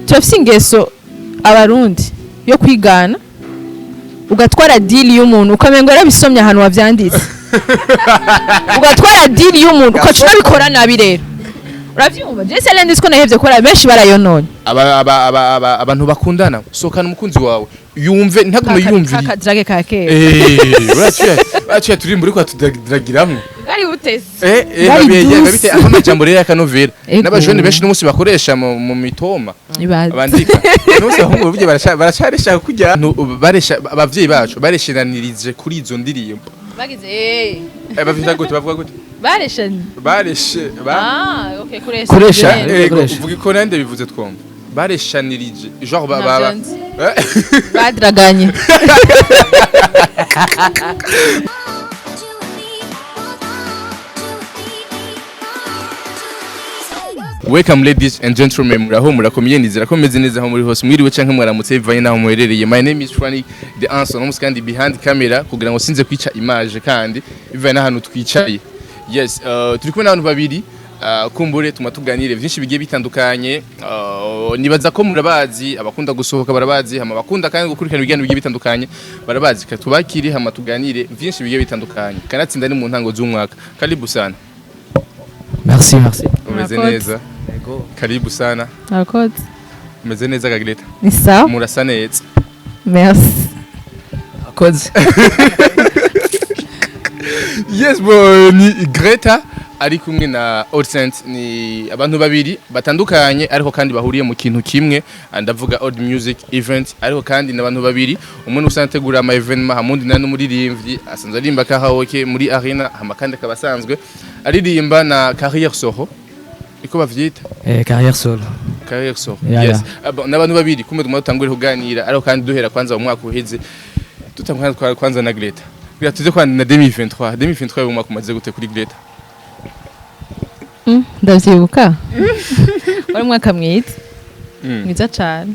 turafise ingeso abarundi yo kwigana ugatwara deal y'umuntu ukamengo yarabisomye ahantu wavyanditse ugatwara deal y'umuntu ukaca bikora nabi rero uravyumva je selendis ko nayihevye kora benshi barayononye abantu bakundana sokana umukunzi wawe yumve ntagume yumvira kakadrage kake uraciye turi muri kwa tudragiramwe ari butese babite akona jambo rero akanovera n'abajone benshi n'umunsi bakoresha mu mitoma abandika n'umunsi ahungu buje baracaresha kujya baresha abavyeyi bacu bareshiranirije kuri izo ndirimbo bagize bavita gute bavuga gute bareshe okay kuresha uvuga iko nande bivuze twomba bareshanirije genre badraganye Welcome ladies and gentlemen, muraho murakomeye nizera ko meze neza aho muri hose mwiriwe canke mwaramutse bivanye naho muherereye. My name is Franny the answer no muskandi behind camera kugira ngo sinze kwica image kandi bivanye nahantu twicaye. Yes, turi kumwe n'abantu babiri kumbure tumatuganire byinshi bigiye bitandukanye. Nibaza ko murabazi abakunda gusohoka barabazi hama bakunda kandi gukurikirana ibiganiro bigiye bitandukanye barabazi katubakiri hama tuganire byinshi bigiye bitandukanye. Kanatsinda ni mu ntango z'umwaka. Karibu sana. Merci. Umeze neza. Karibu sana. Akot. Umeze neza Greta. Ni sawa. Murasa neza. Merci. Akoze. Yes boy, ni Greta ari kumwe na All Saint, ni abantu babiri batandukanye ariko kandi bahuriye mu kintu kimwe, ndavuga Old Music Event, ariko kandi n'abantu babiri umuntu usantegura ama evenement hamundi na n'umuririmbyi asanzwe arimba karaoke muri arena hama kandi akabasanzwe aririmba na carrière solo iko bavyita carrière solo yes n'abantu babiri kumwe tumutangure kuganira ariko kandi duhera kwanza mu mwaka uheze tutangana kwanza na Greta tuze kwandi na 2023 mu mwaka umaze gute kuri Greta ndavyibuka wari mwaka mwiza cyane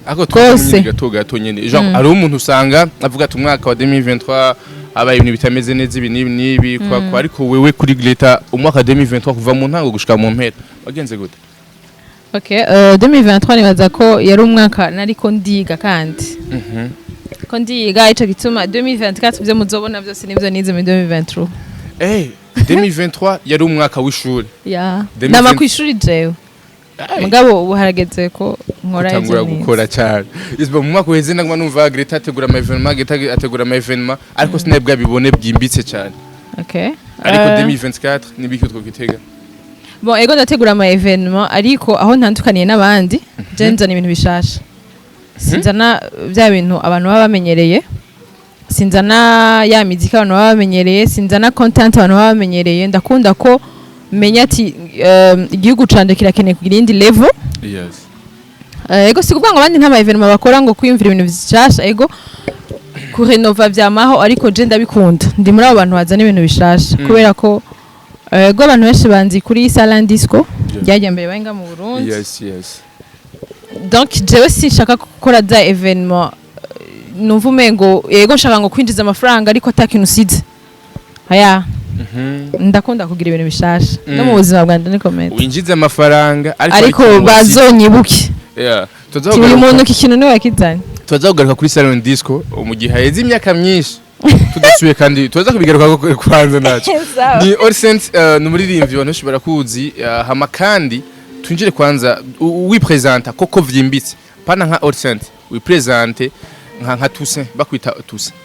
ako twese gato nyene genre ari umuntu usanga avuga ati umwaka wa 2023 abaye ibintu bitameze neza ibi nibi kwa ariko wewe kuri Greta umwaka 2023 kuva mu ntango gushika mu mpera wagenze gute? Okay 2023 nibaza ko yari umwaka nariko ndiga kandi ko ndiga ico gituma 2024 byo muzobona byose nivyo nize mu 2023 2023 yari umwaka w'ishuri nama kwishuri jewe mugabo ubu harageze ko nkora ivyo tangura gukora cyane isba mu mwaka uheze naguma numva Greta ategura ama evenement ategura ama evenement ariko sinebwa bibone byimbitse cyane ariko 2024 nibiki twokitega bon ego ndategura ama evenement ariko aho ntandukaniye n'abandi je nzana ibintu bishasha sinzana bya bintu abantu baba bamenyereye sinzana ya muzika abantu baba bamenyereye sinzana content abantu baba bamenyereye ndakunda ko menya ati igihugu canje kirakeneye kugira indi level ego sikuvuga ngo abandi nta evenement bakora ngo kwiyumvira ibintu bishasha ego ku renova vyamaho ariko je ndabikunda ndi muri abo bantu bazana ibintu bishasha kubera ko ego abantu benshi banzi kuri Salon Disco ryagiye mbere bahinga mu Burundi donc jewe sinshaka gukora za evenement numva umengo yego nshaka ngo kwinjiza amafaranga ariko atakintu usize ndakunda kugira ibintu bishasha no mu buzima bwanje ni comment winjiza amafaranga ariko bazonyibuke uyu muntu ikintu niwe yakizanye tuzagugaruka kuri Salon Disco mu gihe haheze imyaka myinshi tudasuye kandi tuza kubigaruka kwanza naco ni All Saint n'umuririmbyi abantu bashobora kuzi hama kandi tunjire kwanza wipresenta koko vyimbitse pana nka All Saint wipresente nka Toussaint bakwita Toussaint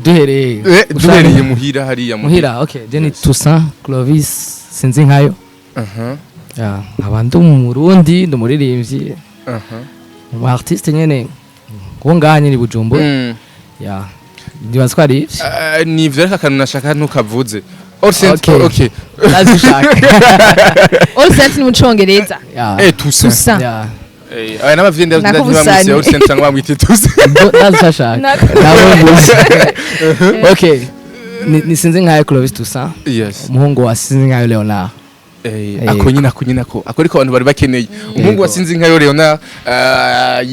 duhereye muhira hariya muhira okay then Toussaint Clovis sinzi nkayo abantu mu Burundi ndumuririmbyi mu artiste nyene nganye ni Bujumbo ndibatswari ni vyo akantu nashaka ntukavuze All Saint okay lazishaka All Saint ni mu Congereza Toussaint aya n'abavyeyi ndabamwise All Saint cyangwa bamwite Toussaint lazishaka okay ni sinzi nkayo Clovis Toussaint umuhungu wa sinzi nkayo Leonard ako nyina ariko abantu bari bakeneye umuhungu wasinzi nkayo Leonard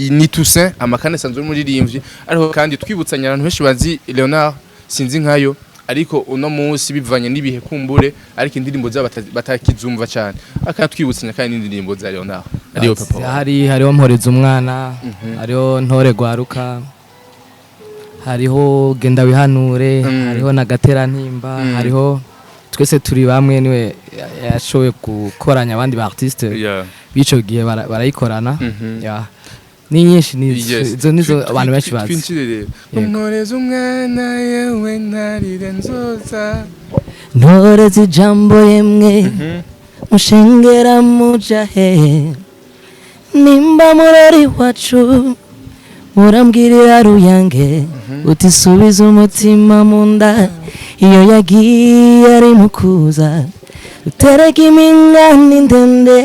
ni Toussaint amakane sanzwe umuririmbyi ariko kandi twibutsanya abantu benshi bazi Leonard sinzi nkayo ariko uno munsi bivanye n'ibihe kumbure ariko indirimbo zabo batakizumva cyane akatwibutsanya kandi indirimbo za Leonard ariyo papa hariho mporeza umwana hariho ntore gwaruka hariho genda wihanure hariho nagatera ntimba hariho twese turi bamwe niwe yashoboye gukoranya abandi ba artiste bico gihe barayikorana ni nyinshi nizo abantu benshi bazi umporeza umwana yewe ntarire nzoza ntoreza ijambo yemwe mushengera mujahe nimba murori wacu murambwirira ruyange utisubiza umutima mu nda iyo yagiye ari mukuza utereka imingani ndende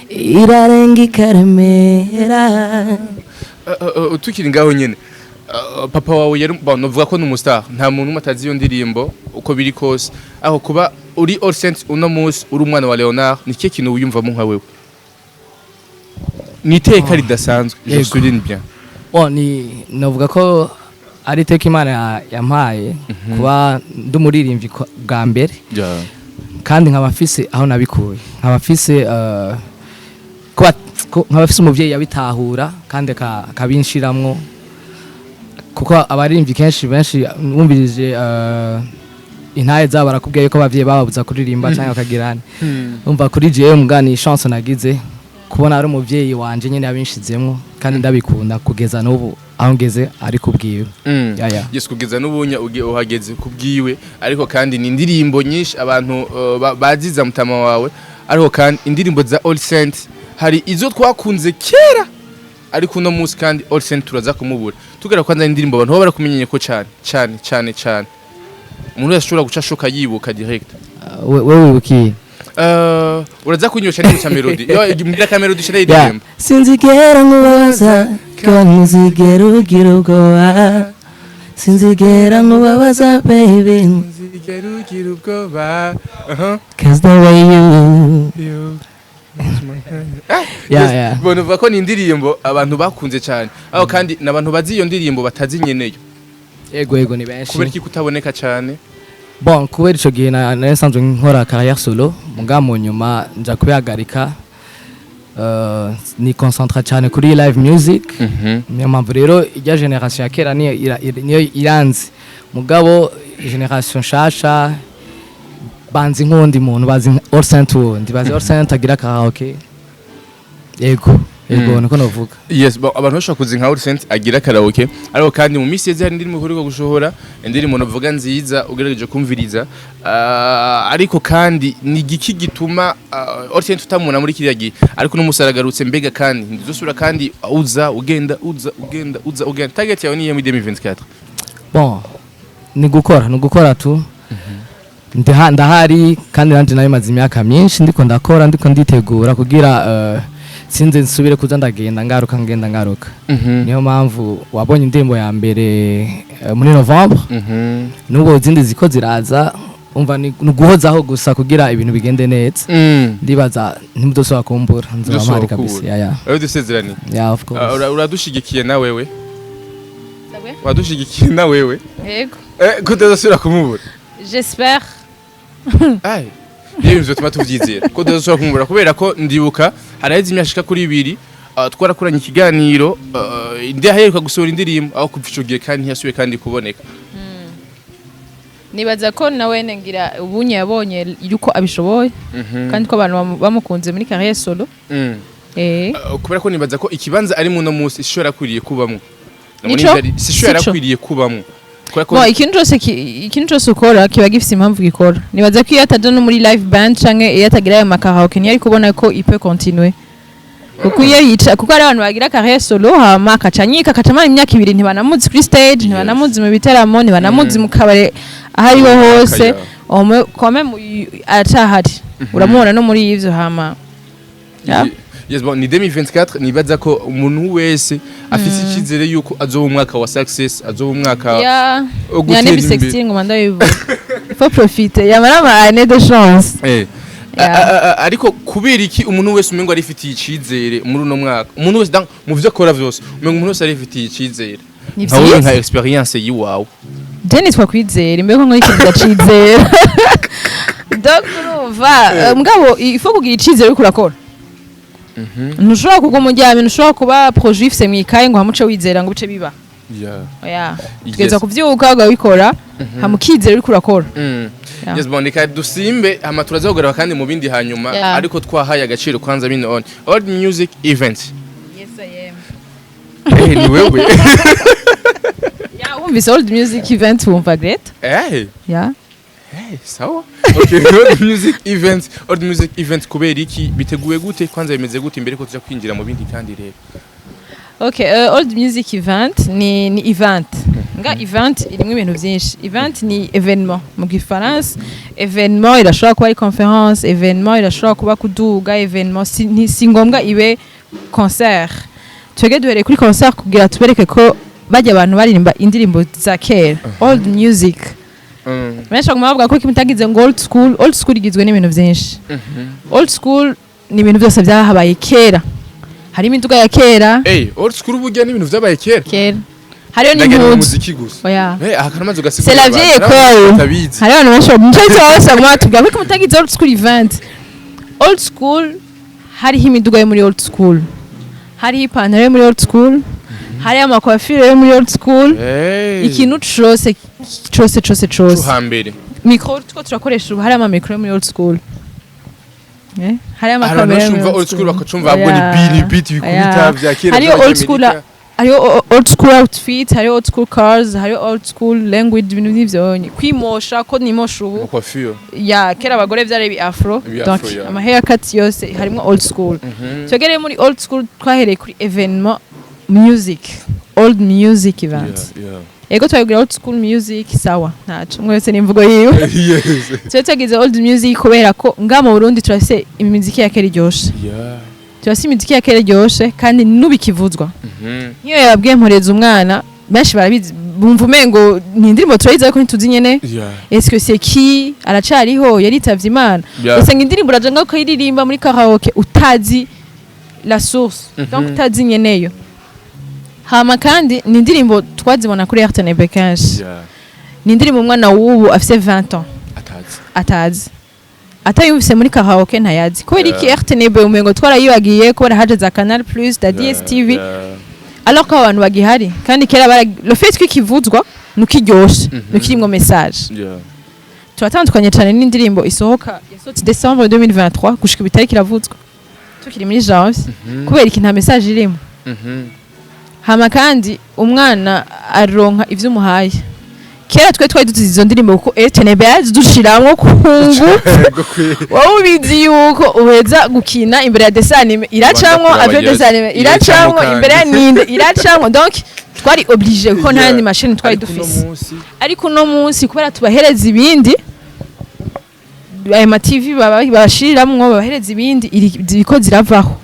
irarenga ikaremera tukiri ngaho nyene papa wawe yari novuga ko n'umustar nta muntu umatazi iyo ndirimbo uko biri kose aho kuba uri all saint uno munsi uri umwana wa Leonard ni cyo kintu wiyumvamo nka wewe ni iteka ridasanzwe je souligne bien ni novuga ko ari iteka Imana yampaye kuba ndumuririmbyi bwa mbere kandi nkaba mfise aho nabikuye nkaba mfise umuvyeyi yabitahura kandi akabinshiramwo kuko abaririmbyi kenshi benshi bumvirije intaye zabo barakubwiye ko abavyeyi bababuza kuririmba cyangwa bakagirana umva kuri jewe mugani chance nagize kubona ari umuvyeyi wanje nyene yabinshizemwo kandi ndabikunda kugeza n'ubu aho ngeze ari kubwiwe yes kugeza n'ubunya uhageze kubwiwe ariko kandi ni indirimbo nyinshi abantu baziza mutama wawe ariko kandi indirimbo za All Saint hari izo twakunze kera ariko uno munsi kandi All Saint turaza kumubura tugera kwanza indirimbo abantu baba barakumenyenye ko cyane umuntu yashobora guca shoka yibuka direct wewe wibukiye uraza kunyosha ni cya melody yo mbira ka melody shira indirimbo sinzigera nkubaza kandi nzigera ugira ubwoba sinzigera nkubabaza baby nzigera ugira ubwoba cause the way you Bono vako ni indirimbo abantu bakunze cyane aho kandi nabantu bazi iyo ndirimbo batazi nyeneyo yego ni benshi kubera iki kutaboneka cyane bon kubera ico gihe nasanzwe nkora carrière solo mu nyuma nja kubihagarika ni concentra cyane kuri live music niyo mpamvu rero ijya generation ya kera niyo iranzi mugabo generation shasha banzi nk'undi muntu bazi All Saint wundi bazi All Saint agira karaoke yego niko novuga yes abantu bashaka kuzi nka All Saint agira karaoke ariko kandi mu misi yeze hari indirimbo iheruka gushohora indirimbo novuga nziza ugerageje kumviriza ariko kandi ni giki gituma All Saint tutamuna muri kiriya gihe ariko n'umusaragarutse mbega kandi ndizosura kandi ugenda target yawe ni iyo 2024 bon ni gukora tu ndahari kandi nanje nayo mazi imyaka myinshi ndiko ndakora ndiko nditegura kugira sinze nsubire kuza ndagenda ngaruka niyo mpamvu wabonye indirimbo ya mbere muri November n'ubwo zindi ziko ziraza umva ni guhozaho gusa kugira ibintu bigende neza ndibaza ntimudosoba kumbura nzoba mpari kabisa ayo dusezerani of course uradushigikiye na wewe wadushigikiye na wewe yego kutazasubira kumubura j'espère Ai. Yewe nzotuma tuvyizera. Ko dazosora kumubura kubera ko ndibuka haraheze imyashika kuri 2 twarakuranye ikiganiro ndaheruka gusohora indirimbo aho kuvicugiye kandi yasuye kandi kuboneka. Nibaza ko nawe nengira ubunye yabonye yuko abishoboye kandi ko abantu bamukunze muri carrière solo. Kubera ko nibaza ko ikibanza ari mu no munsi ishobora kwiriye kubamwe. Sishobora kwiriye kubamwe. Bo ikintu cyose ukora kiba gifite impamvu gikora nibaza ko iyo ataje no muri live band canke iyo atagira ayo makaraoke ntiyari kubona ko ipe continue kuko iyo yica kuko ari abantu bagira carrière solo hama akacanyika akacamara imyaka 2 ntibanamuzi kuri stage ntibanamuzi mu biteramo ntibanamuzi mu kabare ahariho hose kome atahari uramubona no muri ivyo hama Yes, bon, ni 2024 nibaza ko umuntu wese afite ikizere yuko azoba umwaka wa success azoba umwaka ya nebi 16 ngo manda yivuga faut profiter yamara ma année de chance ariko kubera iki umuntu wese umengo arifitiye ikizere muri uno mwaka umuntu wese mu byo akora byose umengo umuntu wese arifitiye ikizere nka experience yiwawe je nitwa kwizera imbeko ngo ikintu ndacizera donc urumva mugabo ifo kugira icizere uriko urakora ntushobora kugwa mu ryame ntushobora kuba projet ifise mwikaye ngo hamuce wizera ngo bice biba oya tugeza kuvyuka ugabikora hamukizera uriko urakora yes bon reka dusimbe hama turazogora kandi mu bindi hanyuma ariko twahaye agaciro kwanza bino on old music event. Yes I am. Ni wewe wumvise old music event wumva Greta sawa okay old music event kubera iki biteguwe gute kwanza bimeze gute imbere ko tuja kwinjira mu bindi kandi rero. Okay, old music event ni event. Nga event irimo ibintu byinshi. Event ni événement mu gifaransa. Événement irashobora kuba ari conférence, événement irashobora kuba kuduga, événement si ngombwa ibe concert. Twege duhere kuri concert kugira tubereke ko bajya abantu baririmba indirimbo za kera. Old music. Mesha kumavuga ko kimutagize ngo old school igizwe n'ibintu byinshi. Old school ni ibintu byose byahabaye kera. Hari imiduga ya kera. Old school burya n'ibintu vyabaye kera. Hariyo n'impunzi. Oya. Akanamaze ugasigura. C'est la vieille école. Hariyo abantu benshi nico cyose mwatubwira ko mutagize old school event. Old school hariho imiduga yo muri old school. Hariho ipantaro yo muri old school. Hariho amakwafire yo muri old school. Ikintu cyose. Tuhambere. Micro two turakoresha ubu hari ama micro yo muri old school. Hari amakamera yo old school bakacumva ngo ni beat bikubita vya kera. Hariyo old school hariyo old school outfit, hariyo old school cars, hariyo old school language ibintu n'ivyo kwimosha ko nimosha ubu. Coiffure. Kera abagore vyari bi afro. Donc ama haircut yose harimo old school. Twegere muri old school twahereye kuri événement music, old music event. Ego twagira old school music sawa ntaco mwese nimvugo yiwe. Twagize old music kubera ko nga mu Burundi turafise imiziki ya kera iryoshe. Turafise imiziki ya kera iryoshe kandi nubikivuzwa. Niyo yabwiye mporeza umwana benshi barabizi bumva umengo ni indirimbo turayiza ko ntituzi nyene. Est-ce que c'est qui aracariho yaritavye Imana. Ese indirimbo urajanga ko iririmba muri karaoke utazi la source. Donc utazi nyeneyo. Hama kandi ni indirimbo twazibona kuri RTNB kenshi. Ni indirimbo umwana w'ubu afise 20 ans. Atazi. Atayumvise muri karaoke ntayazi. Kubera iki RTNB umengo twarayibagiye ko barahaje za Canal Plus da DSTV. Alors ko abantu bagihari kandi kera le fait ko kivuzwa nukiryoshe nukirimwo message. Turatandukanye cyane n'indirimbo isohoka yasohotse December 2023 gushika bitari kiravuzwa. Tukiri muri janvier kubera iki nta message irimo. Hama kandi umwana aronka ivyo umuhaye. Kera twari dutuzi izo ndirimbo kuko RTNB yazidushiramwo kungu. Wowe ubizi yuko uheza gukina imbere ya desanime iracamwo avyo desanime iracamwo imbere ya ninde iracamwo donc twari obligé ko nta ni machine twari dufise. Ariko no munsi kubera tubahereza ibindi aya TV babashiramwo babahereza ibindi iriko ziravaho.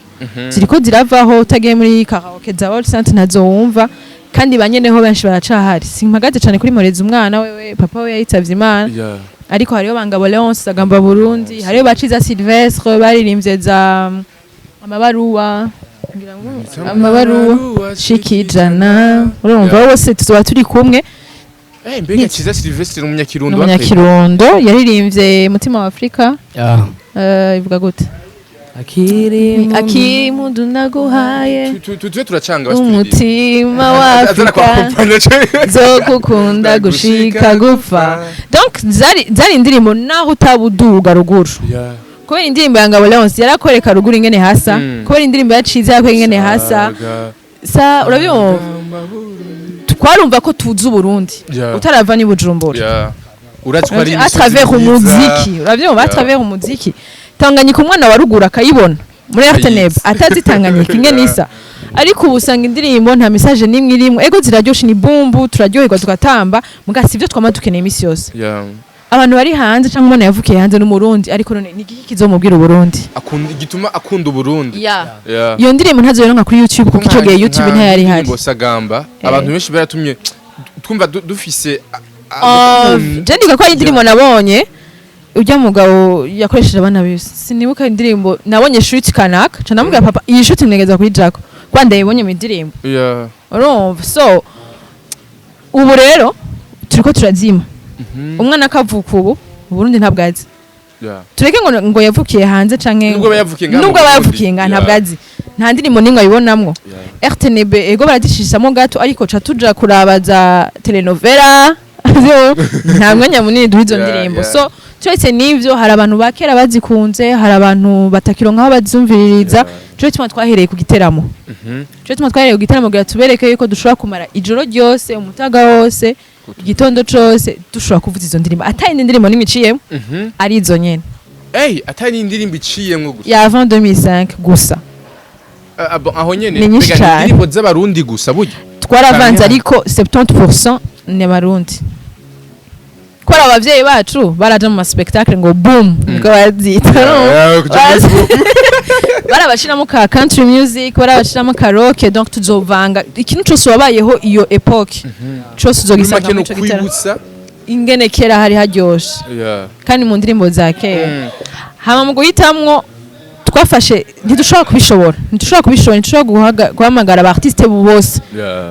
Ziriko ziravaho utagiye muri karaoke za All Saint nazo wumva kandi banyeneho benshi baracahari simpagaze cyane kuri moreza umwana wewe papa we yitavye Imana ariko hariyo bangabo Leonce agamba Burundi hariyo baciza Sylvestre baririmbye za amabaruwa shikijana urumva bose tuba turi kumwe. Mbega ciza Sylvestre umunyakirundo yaririmbye mutima wa Afrika ivuga gute Akiri mundu naguhaye tuwe turacanga umutima wa Afrika zo kukunda gushika gupfa. Donc zari indirimbo naho utabuduga ruguru kubera indirimbo ya Ngabo Leonce yarakwereka ruguru ingene hasa kubera indirimbo yacize yakwe ingene hasa sa urabyumva twarumva ko tuzi Burundi utarava ni Bujumbura uratwari à travers umuziki urabyumva à travers umuziki Tanganyika umwana wa ruguru akayibona muri RTNB atazi Tanganyika ingene isa ariko ubusanga indirimbo nta message nimwe irimo ego ziraryoshe ni bumbu turaryoherwa tugatamba mugasi ivyo twama dukeneye imisi yose. Abantu bari hanze cyangwa umuntu yavukiye hanze n'umurundi ariko none ni giki kizomubwira Burundi gituma akunda Burundi. Iyo ndirimbo ntazoronka kuri YouTube kuko ico gihe YouTube ntayari hari Sagamba abantu benshi baratumye twumva dufise je ndiga ko indirimbo nabonye ujya mugabo yakoresheje abana bose sinibuka indirimbo nabonye shoot kanaka cyane namubwira papa iyi shoot negeza kuri Jaco kwanda yibonye mu ndirimbo urumva so ubu rero turiko turazima umwana akavuka ubu Burundi ntabwo azi tureke ngo yavukiye hanze canke nubwo bayavukiye nga ntabwo azi nta ndirimbo nimwe ayibonamwo RTNB ego baradishishamo gato ariko ca tuja kurabaza telenovela nta mwanya munini duha izo ndirimbo so turetse n'ivyo hari abantu bakera bazikunze hari abantu batakironka aho bazumviririza cyo tuma twahereye ku giteramo kugira tubereke yuko dushobora kumara ijoro ryose umutaga wose igitondo cose dushobora kuvuza izo ndirimbo atari indirimbo n'imiciyemo ari izo nyene atari indirimbo iciyemo gusa ya avant 2005 gusa aho nyene indirimbo z'abarundi gusa burya twaravanze ariko 70% ni abarundi kora abavyeyi bacu baraje mu spectacle ngo boom niko bazita barabashiramo ka country music barabashiramo ka rock donc tuzovanga ikintu cyose wabayeho iyo epoque cyose uzogisanga mu cyo gitera ingene kera hari haryoshe kandi mu ndirimbo za kera hama mu guhitamwo twafashe ntidushobora kubishobora guhamagara aba artiste bose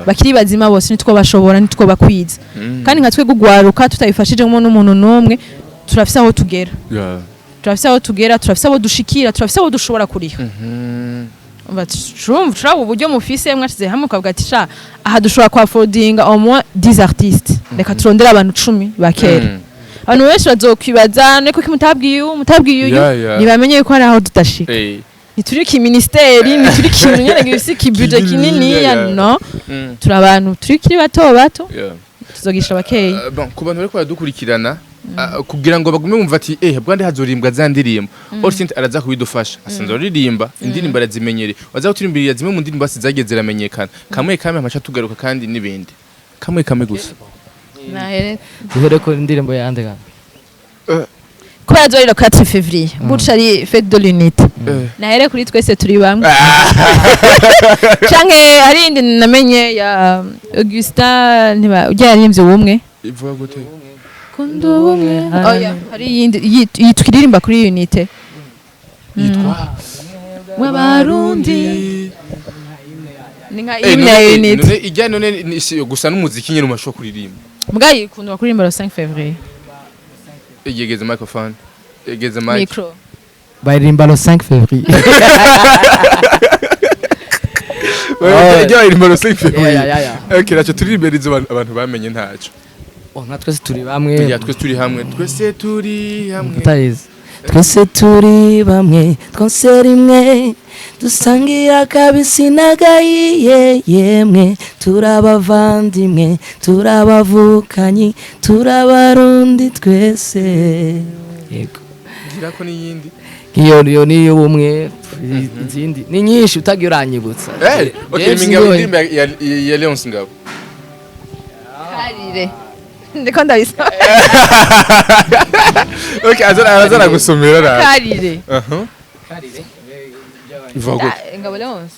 bakiri bazima bose nitwo bashobora nitwo bakwiza kandi nka twe gugwaruka tutayifashijemo n'umuntu n'umwe turafise aho tugera turafise abo dushikira turafise abo dushobora kuriha turumva uburyo mufise mwashize hamwe ukavuga ati sha aha dushobora kwa affordinga au moins 10 artistes reka turondera abantu 10 bakera abantu benshi bazokwibaza niko kimutabwiye ntibamenye yuko hari aho tudashika ntituri ki ministeri ntituri ki nyene gifise ki budget kinini no turi abantu turi kiri bato tuzogisha bakeyi ku bantu bariko baradukurikirana kugira ngo bagume bumva ati bwande hazorimbwa za ndirimbo All Saint araza kubidufasha asanzwe aririmba indirimbo arazimenyere waza gutirimbira zimwe mu ndirimbo zageze ramenyekana kamwe amacha tugaruka kandi nibindi kamwe gusa duhere ko indirimbo yande kandi kubera zorira 4 février buca ari fête de l'unité nahere kuri twese turi bamwe canke hari indi namenye ya Augustin ntiba ujya yarimvye ubumwe ivuga gute kundo ubumwe oya hari yindi yitwiririmba kuri unité w'abarundi ninga imwe unité ijya none gusa n'umuziki nyene umasho kuririmba mbwayi kundu bakuririmba le 5 février yegeze microphone yegeze mic micro baririmba le 5 février iririmba le 5 février okay naco turirimberiza abantu bamenye ntaco twese turi bamwe twese turi hamwe twese turi bamwe twose rimwe dusangira kabisi nagayiye yemwe turabavandimwe turabavukanyi turabarundi twese yego ngira ko niyindi iyo niyo bumwe izindi ni nyinshi utagiye uranyibutsa okay mingabo indirimbo ya Leonce ngabo karire ndiko ndabisa okay azana gusomera ra karire karire ivuga ngabo Leonce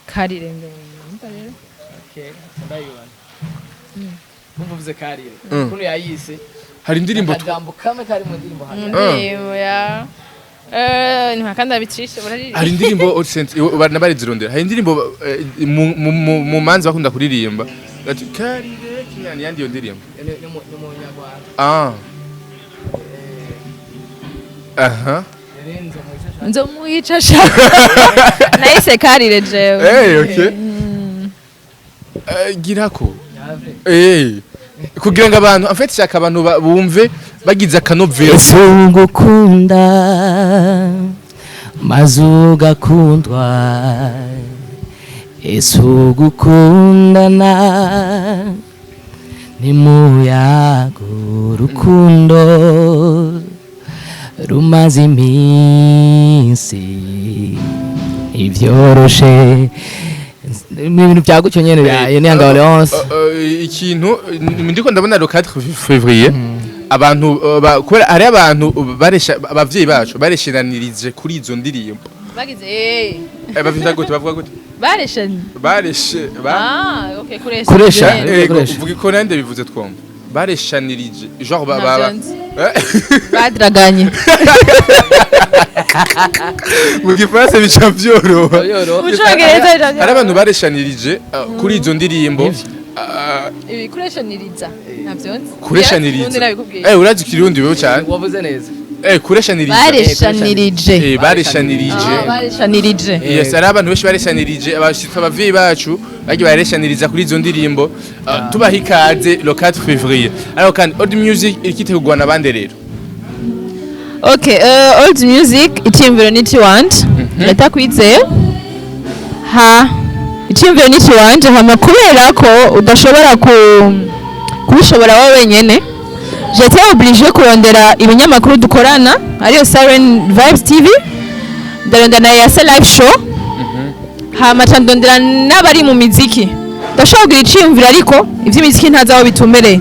karire ndabona okay ndayibona umvuze karire kuno yayise hari indirimbo akajambo kamwe kari mu ndirimbo indirimbo ya ntakanda bicishe barari hari indirimbo All Saint bari zirondera hari indirimbo mu manzi bakunda kuririmba ati karire kinyani yandi yo ndirimbo ni mu Nyarwanda aha nzo muyica nayise karire jewe okay girako kugira ngo abantu en fait shaka abantu bumve bagize akanovera sungukunda mazugakundwa esugukundana nimuyago rukundo rumaze iminsi ivyoroshe ibintu byagucyo nyene byaye ni ngabo Leonce ikintu ndiko ndabona le 4 février abantu kubera ari abantu baresha abavyeyi bacu baresheranirije kuri izo ndirimbo bagize bavuga gute bavuga gute bareshe okay kuresha uvuga ko nande bivuze twomba bareshanirije genre baba badraganye mu gifaransa bica byoroha mucongereza hari abantu bareshanirije kuri izo ndirimbo Kureshaniriza ntavyonzi. Kureshaniriza. Urazi kirundi wewe cyane. wavuze neza Kureshaniriza. Bareshanirije. Bareshanirije. Yes, ari abantu benshi bareshanirije abashitsi abavyeyi bacu bagiye bareshaniriza kuri izo ndirimbo tubaha ikaze le 4 février. Alors kandi old music ikitegurwa nabande rero. Okay, old music icyimviro n'ikiwanje ndatakwizeye icyimviro n'ikiwanje hama kubera ko udashobora kubishobora wowe wenyene j'étais obligé kurondera ibinyamakuru dukorana ariyo Siren Vibes TV ndarondera na Yase live show hama ndondera n'abari mu miziki ndashobora kugira icyimviro ariko ivy'imiziki ntazaho bitumbereye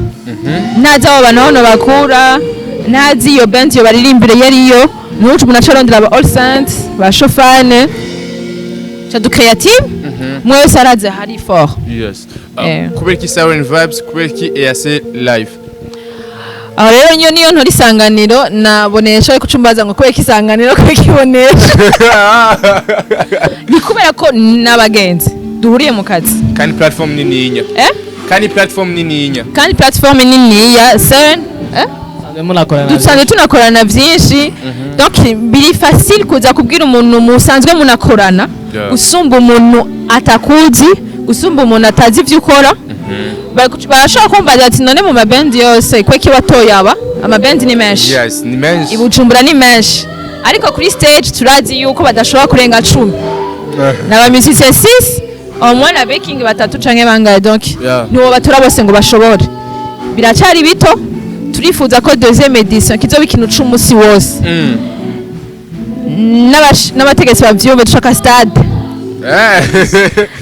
ntazaho abantu hano bakura ntazi iyo band yo baririmbire yariyo nucu umuntu acarondera aba All Saint ba Shofane chadu creative mwe wese araze hari fort. Yes. Kubera ki Siren Vibes kubera ki Yase live. Aho rero niyo ntori sanganiro nabonesha ko cumbaza ngo kubera ki sanganiro ko kibonesha ni kubera ko nabagenzi duhuriye mu kazi kandi platform nininya kandi platform nininya Siren dusanzwe tunakorana byinshi donc biri facile kuza kubwira umuntu musanzwe munakorana usumba umuntu atakuzi usumba umuntu atazi ivyo ukora barashobora kumbaza ati none mu mabendi yose kwe kibatoye aba amabendi ni menshi ibujumbura ni menshi ariko kuri stage turazi yuko badashobora kurenga 10 n'aba musiciens 6 au moins na backing batatu canke bangaye donc niwo batura bose ngo bashobore biracari bito turifuza ko deuxième édition kizoba ikintu c'umusi wose n'abategetsi bavyumve dushaka stade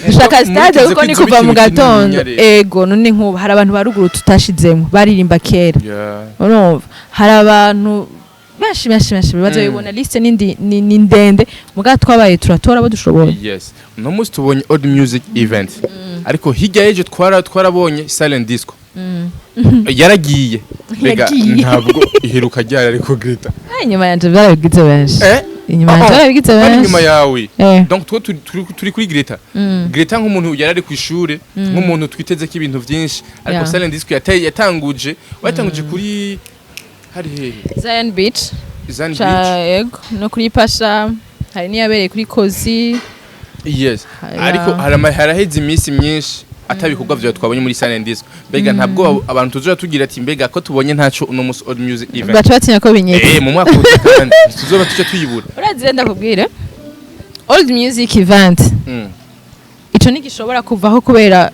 dushaka stade kuko ni kuva mu gatondo ego none nkuba hari abantu baruguru tutashizemo baririmba kera urumva hari abantu benshi bazoyibona liste ni ndende muga twabaye turatora abo dushoboye. Yes, no musi tubonye old music event ariko hirya yeje twarabonye silent disco yaragiye bega ntabwo iheruka ryari ariko Greta inyuma yanje barabigize benshi inyuma yanje barabigize benshi inyuma yawe donc turi kuri Greta nk'umuntu yarari ku ishure nk'umuntu twiteze ko ibintu byinshi ariko silent disco yatanguje kuri hari Zion Beach yego no kuri Pasha hari niyabereye kuri Kozi. Yes, ariko haraheze iminsi myinshi atabikorwa vyo twabonye muri silent disco mbega ntabwo abantu tuzoja tugira ati mbega ko tubonye ntaco no musi old music event batwatinya ko binyetse mu mwaka kandi tuzoba tuca tuyibura urazi ndakubwire old music event ico ni gishobora kuvaho kubera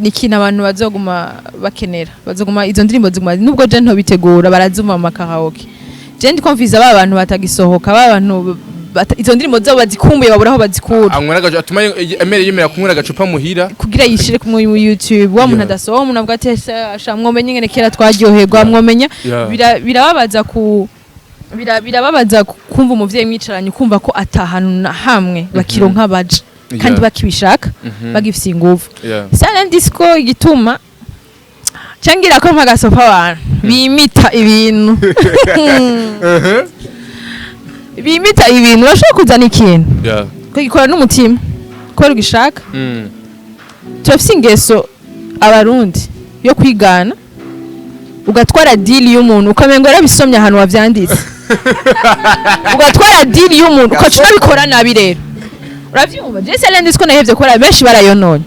nikina abantu bazoguma bakenera bazoguma izo ndirimbo ziguma nubwo je nto bitegura barazuma mu karaoke je ndi konfiza ba bantu batagisohoka ba bantu izo ndirimbo zabo bazikumbuye baburaho bazikura amwera atuma emere yemera kumwera agacupa muhira kugira yishire ku YouTube wa muntu adasoho umuntu avuga ati mwomenya ngene kera twaryoherwa mwomenya birababaza kumva umuvyeyi mwicaranye kumva ko atahanu hamwe bakironka baje kandi bakibishaka bagifise ingufu silent disco igituma cangira ko mpagasopa abantu bimita ibintu bimita ibintu bashaka kuzana ikintu ko gikora n'umutima ko rugishaka turafise ingeso abarundi yo kwigana ugatwara deal y'umuntu ukamengo yarabisomye ahantu wavyanditse ugatwara deal y'umuntu ukacuna bikora nabi rero uravyumva je silent disco nayihevye ko benshi barayononye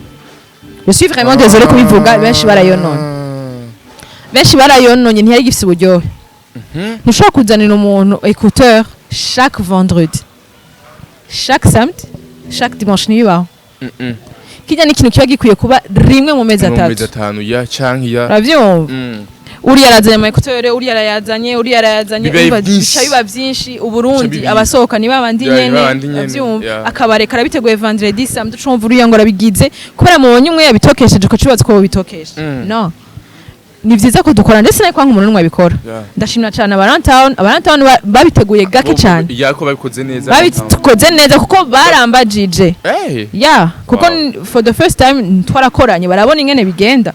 je suis vraiment désolé kubivuga benshi barayononye ntiyari gifise uburyohe ntushobora kuzanira umuntu écouteur chaque vendredi chaque samedi chaque dimanche nibibaho kijya ni ikintu kiba gikwiye kuba rimwe mu mezi atatu ya canke ya uravyumva uri yarazanye amayekutore uri yarayazanye biba byinshi uburundi abasohoka ni babandi nyene avyumva akabareka arabiteguye vendredi samedi ucumva uri yango arabigize kubera mubonye umwe yabitokesheje ukacibaza ko bitokesha no ni vyiza ko dukora ndetse nayo kwanka umuntu mwabikora ndashimira cyane Abarundi babiteguye gake cyane yako babikoze neza kuko barambajije kuko for the first time twarakoranye barabona ingene bigenda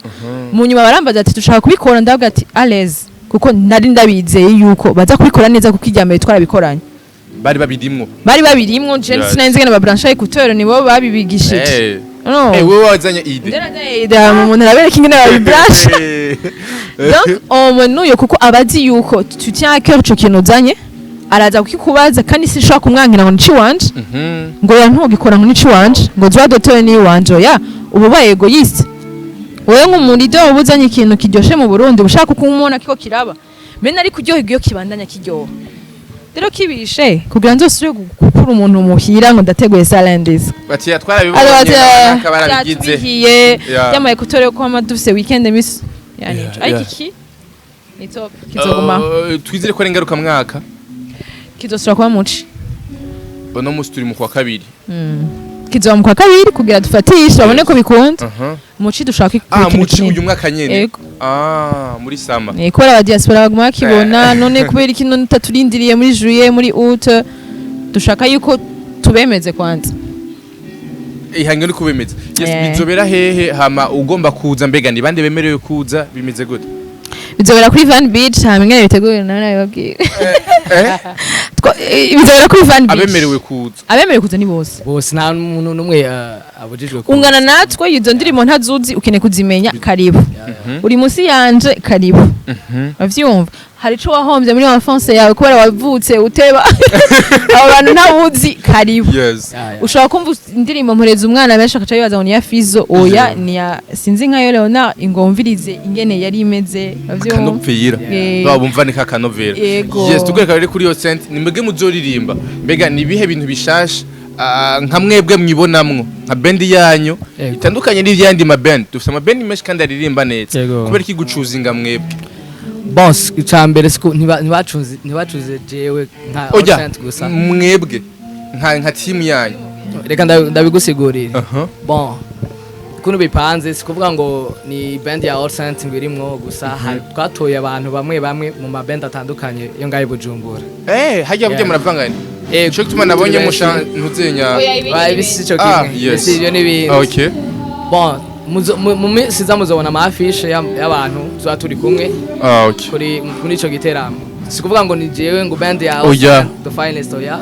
mu nyuma barambaza ati dushaka kubikora ndavuga ati allez kuko nari ndabizeye yuko baza kubikora neza kuko ijyambere twarabikoranye bari babirimwo je sinzi ngene ba branche écouteur nibo babibigishije no wewe wazanye ide ndera umuntu arabereka ingene babibrush donc umuntu kuko abazi yuko tu tiens à cœur ico kintu uzanye araza kukikubaza kandi sinshobora kumwankira ngo nici wanje ngo yantugikora ngo nici wanje ngo zwa dotewe ni wanje ya ubu baye egoiste wewe nk'umurido ubuzanye ikintu kiryoshe mu Burundi ushaka kumubona kiko kiraba mena ari kuryoherwa iyo kibandanya kiryoha rero kibishe kugira nzosubire gukura umuntu muhira ngo ndateguye salandis bati yatwara bibonye akabara bigize yamaye kutore ko amadufise weekend miss yani ariko iki ni top kizoguma twizere ko ari ngaruka mwaka kizosura kwa muci bono musi turi mu kwa kabiri kizoba mu kwa kabiri kugira dufatishe babone ko bikunda muci dushaka muci uyu mwaka nyene muri sama ko aba diaspora baguma kibona none kubera ikintu ntaturindiriye muri juillet muri août dushaka yuko tubemeze kwanza ihange ni kubemeze bizobera hehe hama ugomba kuza mbega ni bande bemerewe kuza bimeze gute bizobera kuri Van Beach hama ingene bitegura nawe babwira bizobera kuri Van Beach abemerewe kuza ni bose nta muntu numwe abujijwe kuza ungana natwe izo ndirimo ntazuzi ukeneye kuzimenya karibu uri musi yanje karibu bavyumva hari ico wahombye muri enfance yawe kubera wavutse uteba abo bantu ntabuzi karibu ushobora kumva indirimbo mureza umwana benshi akaca bibaza ngo ni ya Fizo oya ni ya sinzi nka Leona ingomvirize ingene yari imeze bavyumva kanovera babumva ni kakanovera yes tugweka rero kuri yo Saint nimbege muzoririmba mbega ni bihe bintu bishasha nka mwebwe mwibonamwo nka band yanyu itandukanye n'ivyandi ma band dufite ama band menshi kandi aririmba neza kubera iki gucuzinga mwebwe boss icambere siko ntibacuze jewe nka Saint gusa mwebwe nka team yanyu reka ndabigusigurira bon kuno bipanze sikuvuga ngo ni band ya All Saint ngwirimwo gusa twatoye abantu bamwe mu ma band atandukanye yo ngaye Bujumbura hajya byo muravangana cyo gituma nabonye musha ntuzenya bisi cyo kimwe bisi ibyo nibi okay bon siza muzobona ama affiche y'abantu tuba turi kumwe okay kuri ico giteramo sikuvuga ngo ni jewe ngo band ya All Saint the finest oya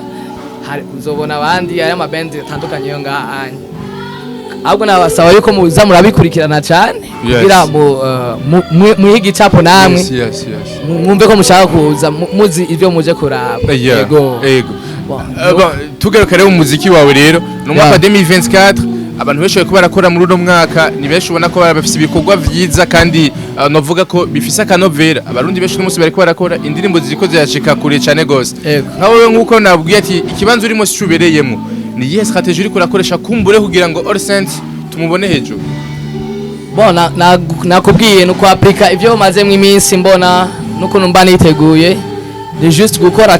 hari uzobona abandi ari ama band atandukanye yo ngaha ahubwo nabasaba yuko muza murabikurikirana cyane kugira mu igicapo namwe mwumve ko mushaka kuza muzi ivyo muje kuraba yego tugaruka rero umuziki wawe rero no mwaka 2024 abantu benshi bariko barakora muri uno mwaka ni benshi ubona ko bafise ibikorwa vyiza kandi novuga ko bifise akanovera abarundi benshi n'umunsi bariko barakora indirimbo ziriko zirashika kure cyane gose nkawe nkuko nabwiye ati ikibanzo urimo sicubereyemo ni iyihe strategie uriko urakoresha kumbure kugira ngo All Saint tumubone hejuru bona nakubwiye nuko applica ivyo maze mu iminsi mbona nuko numba niteguye ni just gukora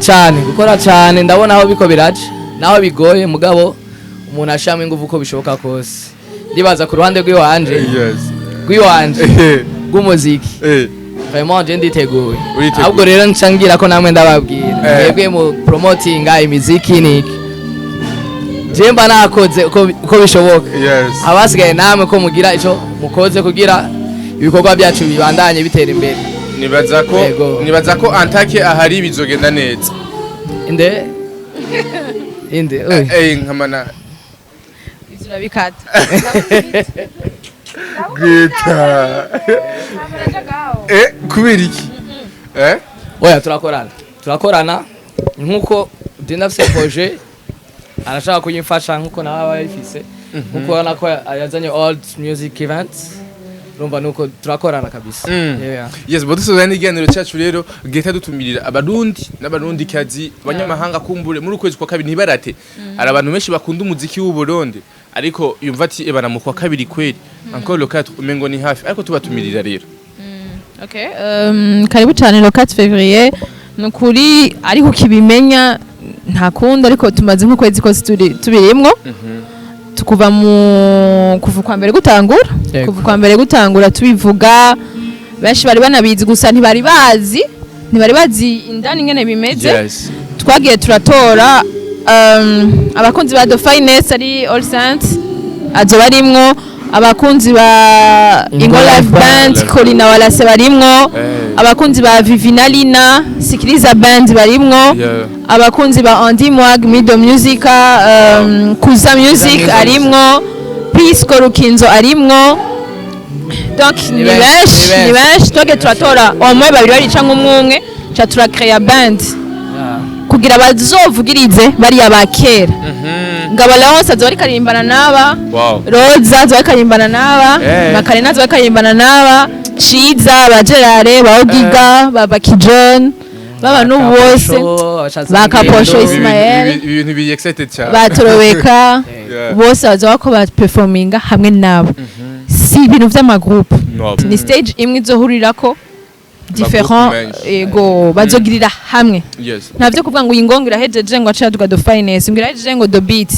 cyane ndabona aho biko biraje naho bigoye mugabo umuntu ashamwe nguvu ko bishoboka kose ndibaza ku ruhande rw'iwanje rw'umuziki vraiment je nditeguye ahubwo rero ncangira ko namwe ndababwira mwebwe mu promoting imiziki niki jemba nakoze uko bishoboka abasigaye namwe ko mugira ico mukoze kugira ibikorwa byacu bibandanye bitera imbere nibaza ko Antake ahari bizogenda neza inde nkamana izurabikata Greta kubera iki oya turakorana nkuko dinafise projet arashaka kuyimfasha nkuko nawe bayifise nkuko anako yazanye old music events rumva nuko turakorana kabisa yes but so then iganiro cyacu rero Greta dutumirira abarundi n'abarundi kazi abanyamahanga kumbure muri ukwezi kwa kabiri ntibarate ari abantu benshi bakunda umuziki w'u Burundi ariko yumva ati ebana mu kwa kabiri kweli encore le 4 umengo ni hafi ariko tubatumirira rero okay karibu cyane le 4 février nukuri ariko kibimenya nta kundi ariko tumaze nk'ukwezi kose tubirimwo kuva kwa mbere gutangura tubivuga benshi bari banabizi gusa ntibari bazi indani ngene bimeze twagiye turatora abakunzi ba The Finest ari All Saint azo barimwo abakunzi ba Ingo Live Band Colina Walase barimwo abakunzi ba Vivinalina Sikiriza Band barimwo abakunzi ba Andy Mwag Mido Music Kuza Music arimwo Pisco Rukinzo arimwo donc ni benshi toge turatora omwe babiri bari canke umwe cha turakrea band kugira bazovugirize bari abakera ngabo Leonce azori karimbana naba Roza azori karimbana naba Makarena azori karimbana naba Shiza bajerare baogiga baba Kijon baba n'ubose bakaposho Ismael ibintu bi excited cyane batorobeka bose bazoba ko ba performinga hamwe nabo si ibintu vy'amagroupe ni stage imwe izohurirako different ego bazogirira hamwe ntavyo kuvuga ngo uyingongo irahejeje ngo acha tuga do finance ngo irahejeje ngo do beat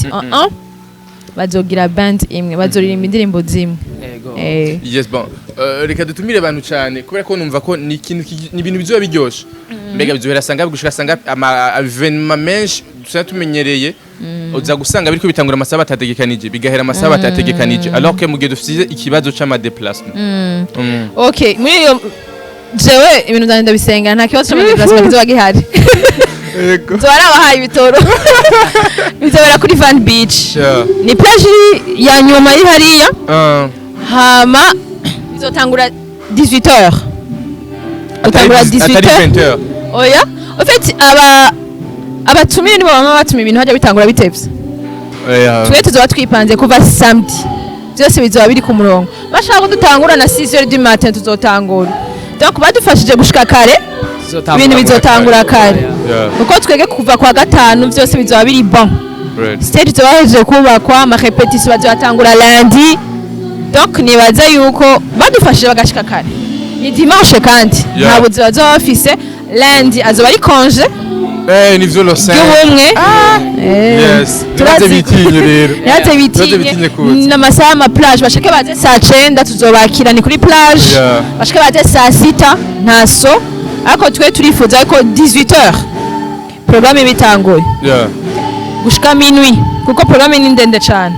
bazogira band imwe bazoririmba indirimbo zimwe yes bon reka dutumire abantu cyane kubera ko numva ko ni ibintu bizoba biryoshe mbega bizohera sanga bigushika sanga ama evenement menshi tumenyereye uza gusanga biriko bitangura amasaha atategekanije bigahera amasaha atategekanije alors que mugihe dufite ikibazo c'ama déplacement okay muri iyo jewe ibintu byanje ndabisenga nta kibazo c'ama déplacement kizoba gihari Zora bahaye ibitoro bizobera kuri Van Beach ni plage ya nyuma y'ihariya hama bizotangura 18h utangura 18h oya en fait abatumire nibo bama batuma ibintu hajya bitangura bitevye twe tuzoba twipanze kuva samedi byose bizoba biri ku murongo bashaka dutangura na 6h du matin tuzotangura donc badufashije gushika kare ibintu bizotangura kare uko twege kuva kwa gatanu byose bizoba biri bon stage tubaheje kubakwa ama repetition bazotangura lundi donc nibaza yuko badufashije bagashika kare ni dimanche kandi ntabwo bazoba bafise lundi azoba ari congé nivyo lo sen yes turaze bitinye rero yaze bitinye na masaha ma plage bashake baze saa 9 tuzobakira ni kuri plage bashake baze saa 6 ntaso ariko twe turifuza ko 18h programme bitangoye gushika minuit kuko programme ni ndende cyane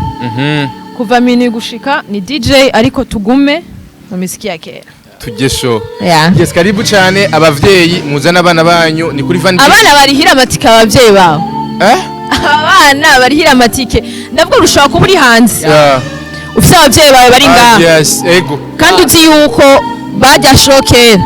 kuva minuit gushika ni DJ ariko tugume mu misiki ya kera tugesho yes karibu cyane abavyeyi muzana abana banyu ni kuri Van abana barihira amatike abavyeyi bawo abana barihira amatike ndabwo rushaka kuba uri hanze ufite abavyeyi bawe bari ngaho yes ego kandi uzi yuko bajya shokera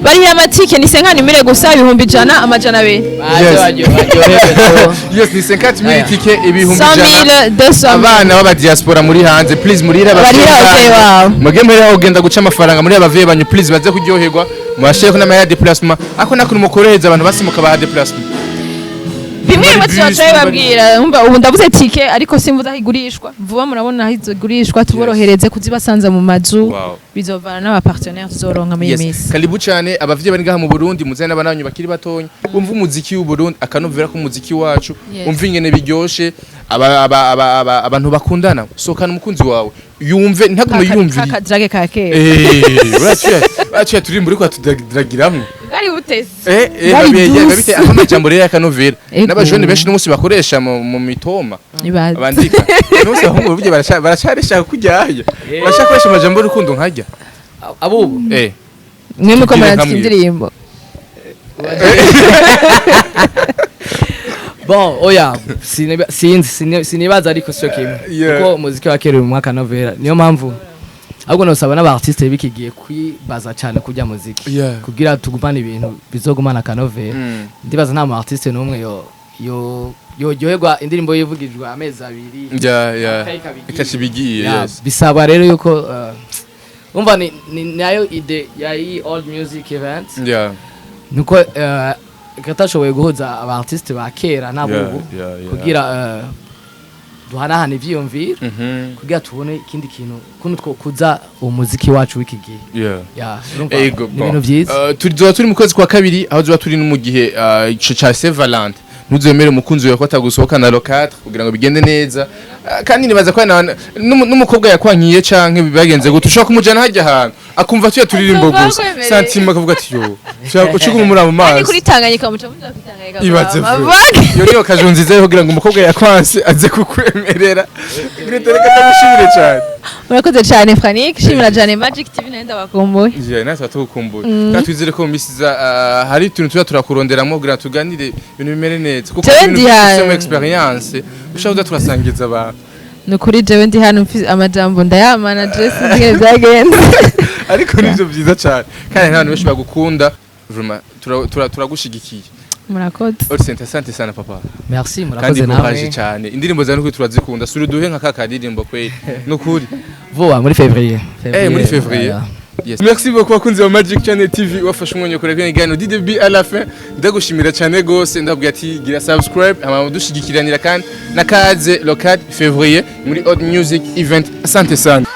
barihira amatike ni 50,000 gusa 100 amajana abiri yes ni 50,000 tike ibihumbi 100,000 abana baba diaspora muri hanze please murira abavyeyi bawo muge muri aho genda guca amafaranga muri abavyeyi banyu please baze kuryoherwa mwashire ko n'amaya déplacement ako nakuri mukoreheza abantu basimuka ba déplacement bimwe batshaye babwira ubu ndavuze tike ariko simvuza higurishwa vuba murabona hizogurishwa tuborohereze kuzibasanza mu mazu bizovana n'aba partenaires tuzoronka muri misi karibu cyane abavyeyi bari ngaha mu Burundi muzana n'abananyu bakiri batonya umva umuziki w'u Burundi akanovera ko umuziki wacu umva ingene biryoshe abantu bakundana sokana umukunzi wawe yumve ntagume yumvira akadrage kakera uraciye turi muri kwa tudragiramwe gari utese babite amajambo rero yakanovera n'abajone benshi n'umunsi bakoresha mu mitoma abandika n'umunsi bahungu buryo baracaresha kujyaya baracakoresha amajambo y'urukundo nkajya abubu mwe muko murandika indirimbo bon oya sinibaza ariko sio kimwe kuko muziki wa kera mu mwaka novera niyo mpamvu ahubwo nosaba n'abartiste bikigiye kwibaza cyane kujya muziki kugira tugumane ibintu bizogumana kanovera ndibaza nta mu artiste n'umwe yoherwa indirimbo yivugijwe amezi abiri ikacibigiye bisaba rero yuko umva ni nayo ide ya old music event nuko gatashoboye guhuza abartiste ba kera n'abubu kugira duhanahana ivyiyumviro kugira tubone ikindi kintu kuno twokuza umuziki wacu w'iki gihe ibintu byiza turi mu kwezi kwa kabiri aho tuba turi no mu gihe ca Saint Valentin ntuzemere umukunzi wawe ko atagusohokana local kugira ngo bigende neza kandi nibaza ko n'umukobwa yakwankiye canke bibagenze gute ushaka kumujana hajya ahantu akumva tuya turirimbo gusa santima akavuga ati yo ucuguma muri abo mazi kuri Tanganyika muca muza kwitanganyika ibaze yo niyo kajunzize kugira ngo umukobwa yakwanse aze kukwemerera gretereka tamushimire cyane murakoze cyane Frank shimira cyane Magic TV nenda bakumbuye natwe tukumbuye kandi twizere ko misiza hari ituntu tuba turakuronderamo kugira tuganire ibintu bimere neza kuko ibintu byose experience ushaka turasangiza abantu nukuri jewe ndi hano mfise amajambo ndayamana dress ngiye byagenze ariko nivyo byiza cyane kandi nta bantu benshi bagukunda vraiment turagushigikiye murakoze all saint asante sana papa merci kandi murakoze muhaje nawe cyane indirimbo zawe nuko turazikunda suri duhe nka kakadirimbo kweli nukuri vuba muri février muri février. Yes. Merci beaucoup bakunzi wa Magic Channel TV wafashe umwanya kure kwenye gano du début à la fin ndagushimira cyane gose ndabwira ati gira subscribe ama dushigikiranira kandi nakaze le 4 février muri Odd Music Event asante sana.